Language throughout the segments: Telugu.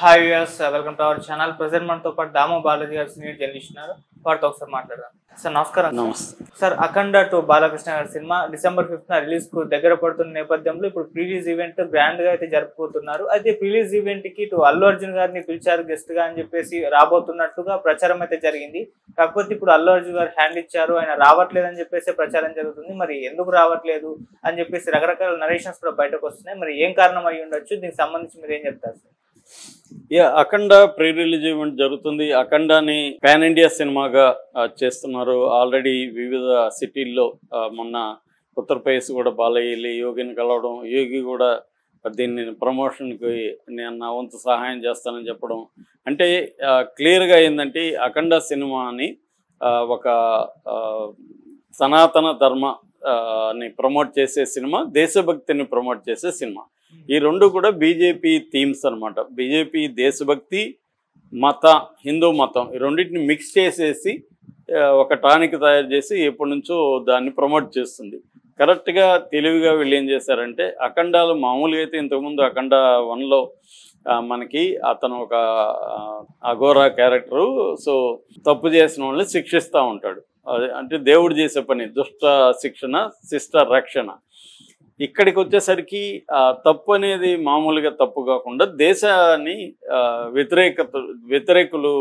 Hi viewers, welcome to our channel. Present మనతో పాటు దామో బాలాజీ గారు సీనియర్ జర్నలిస్ట్ ఉన్నారు. వారితో ఒకసారి మాట్లాడదాం. సార్ నమస్కారం. నమస్తే సార్, అఖండ 2 బాలకృష్ణ గారి సినిమా December 5th రిలీజ్ కు దగ్గర పడుతున్న నేపథ్యంలో ఇప్పుడు ప్రీలీజ్ ఈవెంట్ గ్రాండ్ గా అయితే జరుపుకుంటున్నారు. అయితే ప్రీలీజ్ ఈవెంట్ కి ఇటు అల్లు అర్జున్ గారిని పిలిచారు గెస్ట్ గా అని చెప్పేసి రాబోతున్నట్టుగా ప్రచారం అయితే జరిగింది. కాకపోతే ఇప్పుడు అల్లు అర్జున్ గారు హ్యాండ్ ఇచ్చారు, ఆయన రావట్లేదు అని చెప్పేసి ప్రచారం జరుగుతుంది. మరి ఎందుకు రావట్లేదు అని చెప్పేసి రకరకాల నరేషన్స్ కూడా బయటకు వస్తున్నాయి. మరి ఏం కారణం అయ్యి ఉండొచ్చు? దీనికి సంబంధించి మీరు ఏం చెప్తారు సార్? అఖండ ప్రీ రిలీజ్ ఈవెంట్ జరుగుతుంది. అఖండాని పాన్ ఇండియా సినిమాగా చేస్తున్నారు. ఆల్రెడీ వివిధ సిటీల్లో మొన్న ఉత్తరప్రదేశ్ కూడా బాలయ్య వెళ్ళి యోగిని కలవడం, యోగి కూడా దీన్ని ప్రమోషన్కి నేను నా వంతు సహాయం చేస్తానని చెప్పడం, అంటే క్లియర్గా ఏంటంటే అఖండ సినిమాని ఒక సనాతన ధర్మని ప్రమోట్ చేసే సినిమా, దేశభక్తిని ప్రమోట్ చేసే సినిమా. ఈ రెండు కూడా బీజేపీ థీమ్స్ అనమాట. బీజేపీ దేశభక్తి, మత, హిందూ మతం ఈ రెండింటిని మిక్స్ చేసేసి ఒక టానిక్ తయారు చేసి ఎప్పటి నుంచో దాన్ని ప్రమోట్ చేస్తుంది. కరెక్ట్గా తెలివిగా వీళ్ళు ఏం చేశారంటే, అఖండాలు మామూలుగా అయితే ఇంతకుముందు అఖండ 1లో మనకి అతను ఒక అఘోరా క్యారెక్టరు. సో తప్పు చేసిన వాళ్ళని శిక్షిస్తూ ఉంటాడు. అంటే దేవుడు చేసే పని, దుష్ట శిక్షణ శిష్ట రక్షణ. ఇక్కడికి వచ్చేసరికి తప్పు అనేది మామూలుగా తప్పు కాకుండా దేశాన్ని వ్యతిరేకులు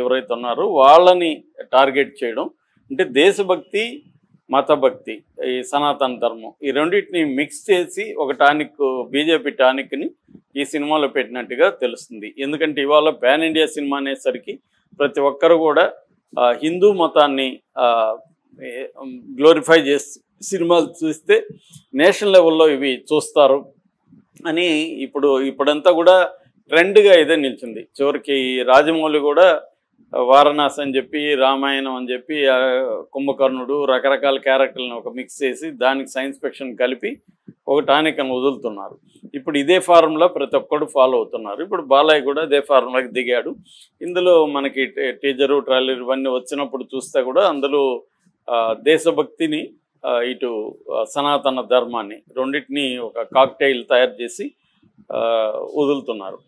ఎవరైతే ఉన్నారో వాళ్ళని టార్గెట్ చేయడం, అంటే దేశభక్తి, మతభక్తి, ఈ సనాతన ధర్మం ఈ రెండింటిని మిక్స్ చేసి ఒక టానిక్, బీజేపీ టానిక్ని ఈ సినిమాలో పెట్టినట్టుగా తెలుస్తుంది. ఎందుకంటే ఇవాళ పాన్ ఇండియా సినిమా అనేసరికి ప్రతి ఒక్కరు కూడా హిందూ మతాన్ని గ్లోరిఫై చేసి సినిమాలు చూస్తే నేషనల్ లెవెల్లో ఇవి చూస్తారు అని ఇప్పుడంతా కూడా ట్రెండ్గా ఇదే నిలిచింది. చివరికి రాజమౌళి కూడా వారణాసి అని చెప్పి, రామాయణం అని చెప్పి, కుంభకర్ణుడు రకరకాల క్యారెక్టర్లను ఒక మిక్స్ చేసి దానికి సైన్స్ ఫిక్షన్ కలిపి ఒక టానిక్ అని వదులుతున్నారు. ఇప్పుడు ఇదే ఫార్ములా ప్రతి ఒక్కరు ఫాలో అవుతున్నారు. ఇప్పుడు బాలయ్య కూడా ఇదే ఫార్ములాకి దిగాడు. ఇందులో మనకి టీజరు, ట్రైలర్ ఇవన్నీ వచ్చినప్పుడు చూస్తే కూడా అందులో దేశభక్తిని, ఇటు సనాతన ధర్మాన్ని రెండింటినీ ఒక కాక్టైల్ తయారు చేసి వదులుతున్నారు.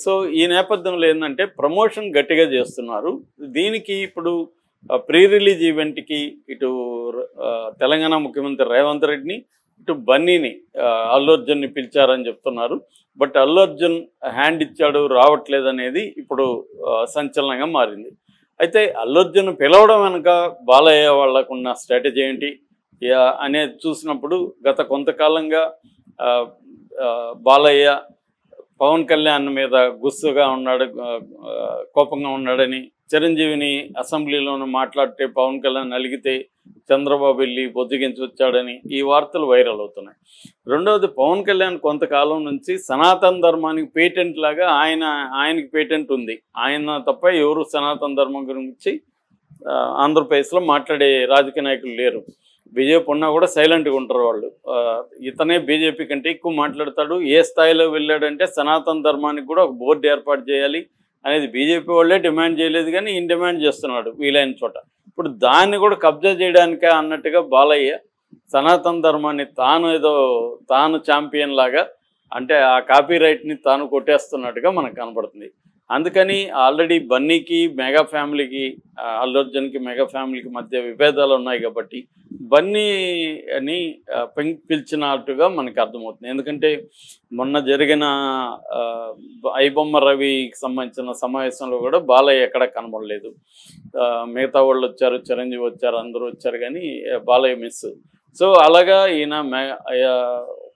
సో ఈ నేపథ్యంలో ఏంటంటే ప్రమోషన్ గట్టిగా చేస్తున్నారు. దీనికి ఇప్పుడు ప్రీ రిలీజ్ ఈవెంట్కి ఇటు తెలంగాణ ముఖ్యమంత్రి రేవంత్ రెడ్డిని, ఇటు బన్నీని, అల్లు అర్జున్ని పిలిచారని చెప్తున్నారు. బట్ అల్లు అర్జున్ హ్యాండ్ ఇచ్చాడు, రావట్లేదు అనేది ఇప్పుడు సంచలనంగా మారింది. అయితే అల్లు అర్జున్ పిలవడం వెనుక బాలయ్య వాళ్ళకున్న స్ట్రాటజీ ఏంటి అనేది చూసినప్పుడు, గత కొంతకాలంగా బాలయ్య పవన్ కళ్యాణ్ మీద గుస్సుగా ఉన్నాడు, కోపంగా ఉన్నాడని, చిరంజీవిని అసెంబ్లీలోనూ మాట్లాడితే పవన్ కళ్యాణ్ అలిగితే చంద్రబాబు వెళ్ళి బొద్దుగించి వచ్చాడని ఈ వార్తలు వైరల్ అవుతున్నాయి. రెండవది, పవన్ కళ్యాణ్ కొంతకాలం నుంచి సనాతన ధర్మానికి పేటెంట్ లాగా ఆయనకి పేటెంట్ ఉంది. ఆయన తప్ప ఎవరు సనాతన ధర్మం గురించి ఆంధ్రప్రదేశ్లో మాట్లాడే రాజకీయ నాయకులు లేరు. బీజేపీ ఉన్నా కూడా సైలెంట్గా ఉంటారు వాళ్ళు. ఇతనే బీజేపీ కంటే ఎక్కువ మాట్లాడతాడు. ఏ స్థాయిలో వెళ్ళాడంటే సనాతన ధర్మానికి కూడా ఒక బోర్డు ఏర్పాటు చేయాలి అనేది బీజేపీ వాళ్ళే డిమాండ్ చేయలేదు, కానీ ఈయన డిమాండ్ చేస్తున్నాడు వీలైన చోట. ఇప్పుడు దాన్ని కూడా కబ్జా చేయడానికే అన్నట్టుగా బాలయ్య సనాతన ధర్మాన్ని తాను ఛాంపియన్ లాగా, అంటే ఆ కాపీ రైట్ని తాను కొట్టేస్తున్నట్టుగా మనకు కనపడుతుంది. అందుకని ఆల్రెడీ బన్నీకి, మెగా ఫ్యామిలీకి, అల్లు అర్జున్కి మెగా ఫ్యామిలీకి మధ్య విభేదాలు ఉన్నాయి కాబట్టి బన్నీని పిలిచినట్టుగా మనకు అర్థమవుతుంది. ఎందుకంటే మొన్న జరిగిన ఐబొమ్మ రవికి సంబంధించిన సమావేశంలో కూడా బాలయ్య ఎక్కడ కనబడలేదు. మిగతా వాళ్ళు వచ్చారు, చిరంజీవి వచ్చారు, అందరూ వచ్చారు, కానీ బాలయ్య మిస్. సో అలాగా ఈయన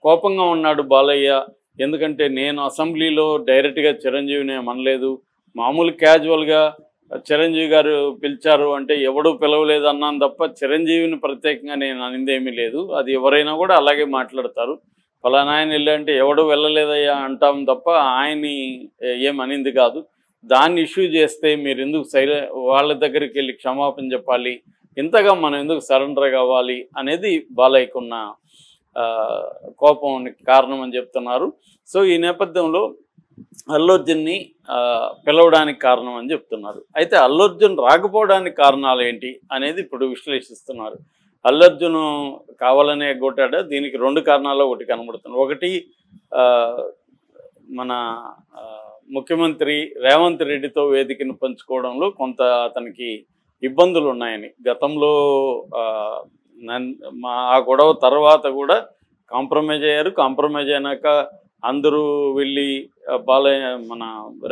కోపంగా ఉన్నాడు బాలయ్య. ఎందుకంటే నేను అసెంబ్లీలో డైరెక్ట్గా చిరంజీవిని అనలేదు, మామూలు క్యాజువల్గా చిరంజీవి గారు పిలిచారు అంటే ఎవడూ పిలవలేదు అన్నాను తప్ప చిరంజీవిని ప్రత్యేకంగా నేను అనిందేమీ లేదు. అది ఎవరైనా కూడా అలాగే మాట్లాడతారు. ఫలానా ఆయన వెళ్ళంటే ఎవడూ వెళ్ళలేదయ్యా అంటాం తప్ప ఆయన్ని ఏమనింది కాదు. దాన్ని ఇష్యూ చేస్తే మీరు ఎందుకు వాళ్ళ దగ్గరికి వెళ్ళి క్షమాపణ చెప్పాలి, ఇంతగా మనం ఎందుకు సరెండర్ కావాలి అనేది బాలయ్యకున్న కోపానికి కారణం అని చెప్తున్నారు. సో ఈ నేపథ్యంలో అల్లు అర్జున్ని పిలవడానికి కారణం అని చెప్తున్నారు. అయితే అల్లు అర్జున్ రాకపోవడానికి కారణాలు ఏంటి అనేది ఇప్పుడు విశ్లేషిస్తున్నారు. అల్లు అర్జున్ కావాలనే కొట్టాడా? దీనికి 2 కారణాలు ఒకటి కనబడుతుంది. ఒకటి మన ముఖ్యమంత్రి రేవంత్ రెడ్డితో వేదికను పంచుకోవడంలో కొంత అతనికి ఇబ్బందులు ఉన్నాయని గతంలో ఆ గొడవ తర్వాత కూడా కాంప్రమైజ్ అయ్యారు. కాంప్రమైజ్ అయినాక అందరూ వెళ్ళి మన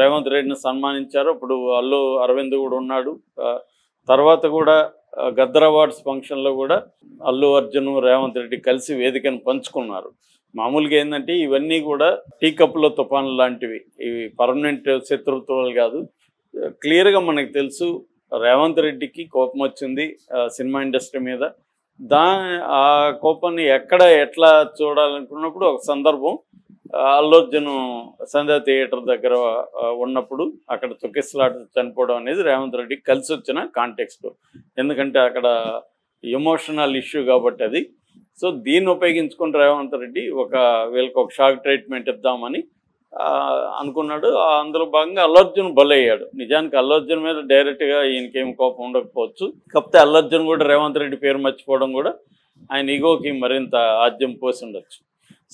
రేవంత్ రెడ్డిని సన్మానించారు. అప్పుడు అల్లు అరవింద్ కూడా ఉన్నాడు. తర్వాత కూడా గద్దర్ అవార్డ్స్ ఫంక్షన్లో కూడా అల్లు అర్జున్ రేవంత్ రెడ్డి కలిసి వేదికను పంచుకున్నారు. మామూలుగా ఏంటంటే ఇవన్నీ కూడా టీ కప్పులో తుఫాను లాంటివి, ఇవి పర్మనెంట్ శత్రుత్వాలు కాదు. క్లియర్గా మనకు తెలుసు రేవంత్ రెడ్డికి కోపం వచ్చింది సినిమా ఇండస్ట్రీ మీద. ఆ కోపాన్ని ఎట్లా చూడాలనుకున్నప్పుడు ఒక సందర్భం అల్లు అర్జున్ సంధ్యా థియేటర్ దగ్గర ఉన్నప్పుడు అక్కడ తొక్కిసలాట చనిపోవడం అనేది రేవంత్ రెడ్డికి కలిసి వచ్చిన కాంటెక్స్ట్. ఎందుకంటే అక్కడ ఎమోషనల్ ఇష్యూ కాబట్టి అది. సో దీన్ని ఉపయోగించుకుని రేవంత్ రెడ్డి వీళ్ళకి ఒక షాక్ ట్రీట్మెంట్ ఇద్దామని అనుకున్నాడు. అందులో భాగంగా అల్లు అర్జున్ బలయ్యాడు. నిజానికి అల్లు అర్జున్ మీద డైరెక్ట్గా ఈయనకేం కోపం ఉండకపోవచ్చు. కాకపోతే అల్లు అర్జున్ కూడా రేవంత్ రెడ్డి పేరు మర్చిపోవడం కూడా ఆయన ఈగోకి మరింత ఆద్యం పోసి ఉండొచ్చు.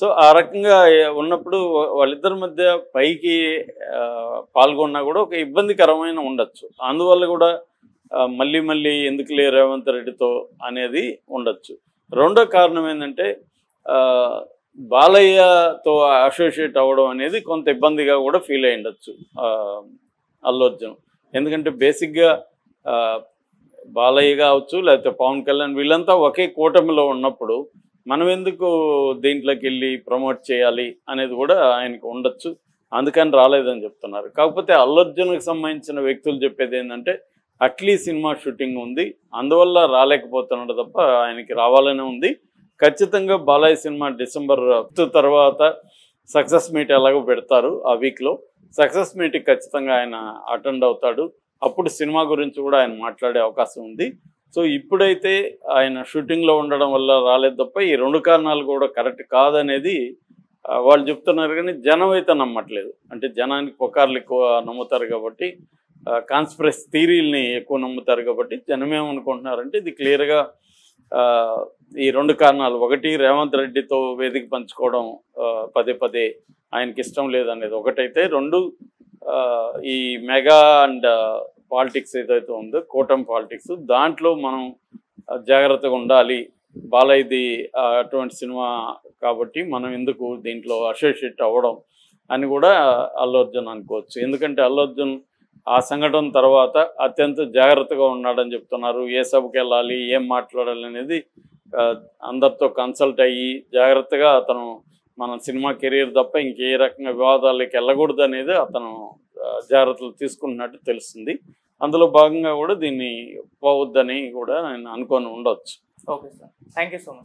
సో ఆ రకంగా ఉన్నప్పుడు వాళ్ళిద్దరి మధ్య పైకి పాల్గొన్నా కూడా ఒక ఇబ్బందికరమైన ఉండొచ్చు. అందువల్ల కూడా మళ్ళీ ఎందుకులే రేవంత్ రెడ్డితో అనేది ఉండొచ్చు. రెండో కారణం ఏంటంటే బాలయ్యతో అసోసియేట్ అవ్వడం అనేది కొంత ఇబ్బందిగా కూడా ఫీల్ అయి ఉండొచ్చు అల్లు అర్జున్. ఎందుకంటే బేసిక్గా బాలయ్య కావచ్చు లేకపోతే పవన్ కళ్యాణ్ వీళ్ళంతా ఒకే కూటమిలో ఉన్నప్పుడు మనం ఎందుకు దీంట్లోకి వెళ్ళి ప్రమోట్ చేయాలి అనేది కూడా ఆయనకు ఉండొచ్చు. అందుకని రాలేదని చెప్తున్నారు. కాకపోతే అల్లు అర్జున్కి సంబంధించిన వ్యక్తులు చెప్పేది ఏంటంటే అట్లీ సినిమా షూటింగ్ ఉంది, అందువల్ల రాలేకపోతున్నాడు తప్ప ఆయనకి రావాలనే ఉంది. ఖచ్చితంగా బాలయ్య సినిమా డిసెంబర్ తర్వాత సక్సెస్ మీట్ ఎలాగో పెడతారు. ఆ వీక్లో సక్సెస్ మీట్కి ఖచ్చితంగా ఆయన అటెండ్ అవుతాడు. అప్పుడు సినిమా గురించి కూడా ఆయన మాట్లాడే అవకాశం ఉంది. సో ఇప్పుడైతే ఆయన షూటింగ్లో ఉండడం వల్ల రాలేదు తప్ప ఈ రెండు కారణాలు కూడా కరెక్ట్ కాదనేది వాళ్ళు చెప్తున్నారు. కానీ జనం అయితే నమ్మట్లేదు. అంటే జనానికి పుకార్లు ఎక్కువ నమ్ముతారు కాబట్టి, కాన్స్పిరసీ థీరీల్ని ఎక్కువ నమ్ముతారు కాబట్టి జనం ఏమనుకుంటున్నారంటే ఇది క్లియర్గా ఈ రెండు కారణాలు. ఒకటి రేవంత్ రెడ్డితో వేదిక పంచుకోవడం పదే ఆయనకి ఇష్టం లేదనేది ఒకటైతే, రెండు ఈ మెగా అండ్ పాలిటిక్స్ ఏదైతే ఉందో కూటమి పాలిటిక్స్, దాంట్లో మనం జాగ్రత్తగా ఉండాలి. బాలయ్యది అటువంటి సినిమా కాబట్టి మనం ఎందుకు దీంట్లో అసోసియేట్ అవ్వడం అని కూడా అల్లు అర్జున్ అనుకోవచ్చు. ఎందుకంటే అల్లు అర్జున్ ఆ సంఘటన తర్వాత అత్యంత జాగ్రత్తగా ఉన్నాడని చెప్తున్నారు. ఏ సభకి వెళ్ళాలి, ఏం మాట్లాడాలి అనేది అందరితో కన్సల్ట్ అయ్యి జాగ్రత్తగా అతను మన సినిమా కెరీర్ తప్ప ఇంకే రకంగా వివాదాలకి వెళ్ళకూడదు అనేది అతను జాగ్రత్తలు తీసుకుంటున్నట్టు తెలుస్తుంది. అందులో భాగంగా కూడా దీన్ని పోవద్దని కూడా నేను అనుకొని ఉండవచ్చు. Okay sir, thank you so much.